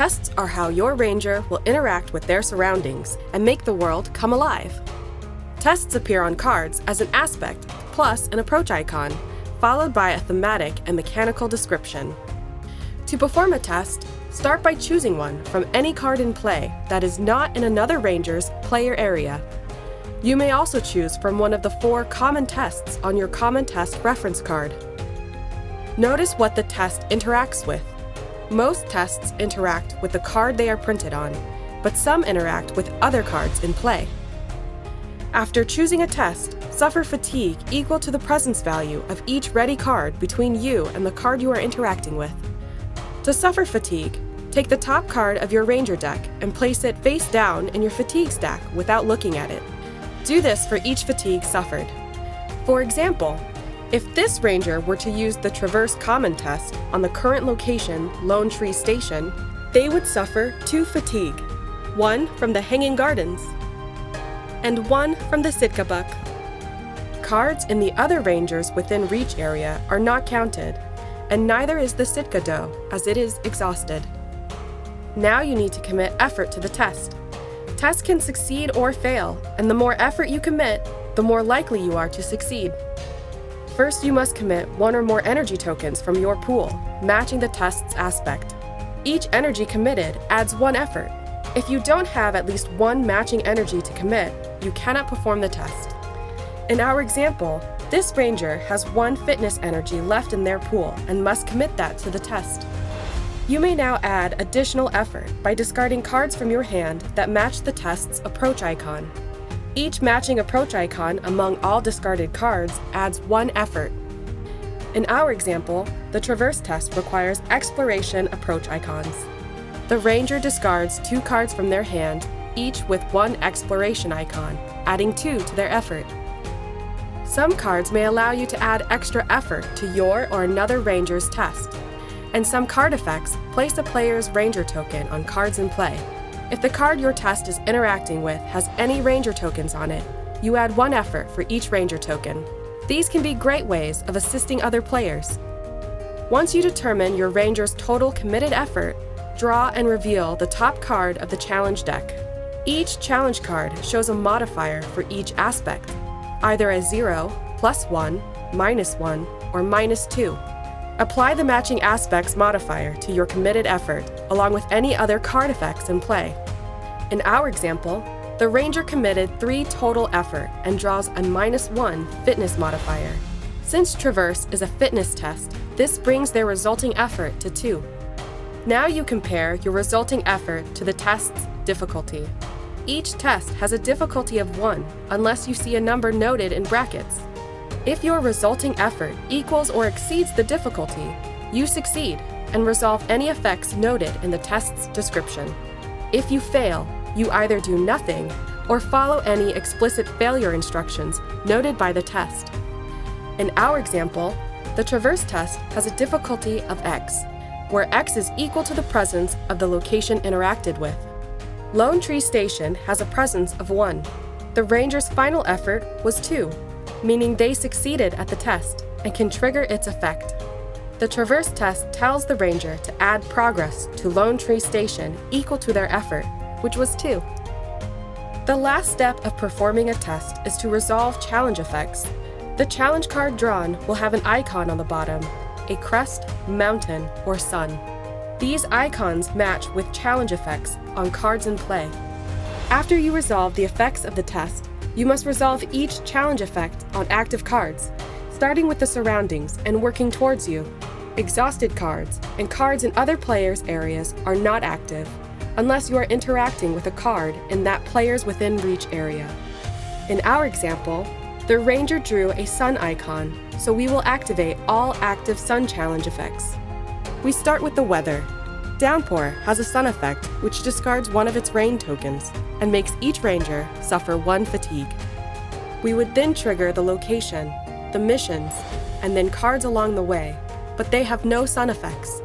Tests are how your ranger will interact with their surroundings and make the world come alive. Tests appear on cards as an aspect plus an approach icon, followed by a thematic and mechanical description. To perform a test, start by choosing one from any card in play that is not in another ranger's player area. You may also choose from one of the 4 common tests on your common test reference card. Notice what the test interacts with. Most tests interact with the card they are printed on, but some interact with other cards in play. After choosing a test, suffer fatigue equal to the presence value of each ready card between you and the card you are interacting with. To suffer fatigue, take the top card of your ranger deck and place it face down in your fatigue stack without looking at it. Do this for each fatigue suffered. For example, if this ranger were to use the Traverse Common test on the current location, Lone Tree Station, they would suffer 2 fatigue, 1 from the Hanging Gardens and 1 from the Sitka Buck. Cards in the other rangers within reach area are not counted, and neither is the Sitka Doe, as it is exhausted. Now you need to commit effort to the test. Tests can succeed or fail, and the more effort you commit, the more likely you are to succeed. First, you must commit 1 or more energy tokens from your pool, matching the test's aspect. Each energy committed adds 1 effort. If you don't have at least 1 matching energy to commit, you cannot perform the test. In our example, this ranger has 1 fitness energy left in their pool and must commit that to the test. You may now add additional effort by discarding cards from your hand that match the test's approach icon. Each matching approach icon among all discarded cards adds 1 effort. In our example, the Traverse test requires exploration approach icons. The ranger discards 2 cards from their hand, each with 1 exploration icon, adding 2 to their effort. Some cards may allow you to add extra effort to your or another ranger's test, and some card effects place a player's ranger token on cards in play. If the card your test is interacting with has any ranger tokens on it, you add 1 effort for each ranger token. These can be great ways of assisting other players. Once you determine your ranger's total committed effort, draw and reveal the top card of the challenge deck. Each challenge card shows a modifier for each aspect, either a 0, +1, -1, or -2. Apply the matching aspects modifier to your committed effort, along with any other card effects in play. In our example, the ranger committed 3 total effort and draws a -1 fitness modifier. Since Traverse is a fitness test, this brings their resulting effort to 2. Now you compare your resulting effort to the test's difficulty. Each test has a difficulty of 1 unless you see a number noted in brackets. If your resulting effort equals or exceeds the difficulty, you succeed and resolve any effects noted in the test's description. If you fail, you either do nothing or follow any explicit failure instructions noted by the test. In our example, the Traverse test has a difficulty of X, where X is equal to the presence of the location interacted with. Lone Tree Station has a presence of 1. The ranger's final effort was 2, meaning they succeeded at the test and can trigger its effect. The Traverse test tells the ranger to add progress to Lone Tree Station equal to their effort, which was 2. The last step of performing a test is to resolve challenge effects. The challenge card drawn will have an icon on the bottom, a crest, mountain, or sun. These icons match with challenge effects on cards in play. After you resolve the effects of the test, you must resolve each challenge effect on active cards, starting with the surroundings and working towards you. Exhausted cards and cards in other players' areas are not active, unless you are interacting with a card in that player's within reach area. In our example, the ranger drew a sun icon, so we will activate all active sun challenge effects. We start with the weather. Downpour has a sun effect which discards 1 of its rain tokens and makes each ranger suffer 1 fatigue. We would then trigger the location, the missions, and then cards along the way, but they have no sun effects.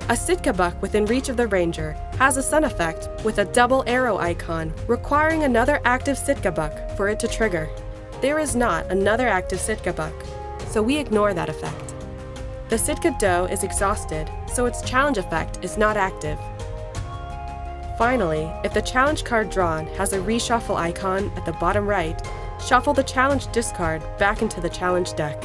A Sitka Buck within reach of the ranger has a sun effect with a double arrow icon requiring another active Sitka Buck for it to trigger. There is not another active Sitka Buck, so we ignore that effect. The Sitka Doe is exhausted, so its challenge effect is not active. Finally, if the challenge card drawn has a reshuffle icon at the bottom right, shuffle the challenge discard back into the challenge deck.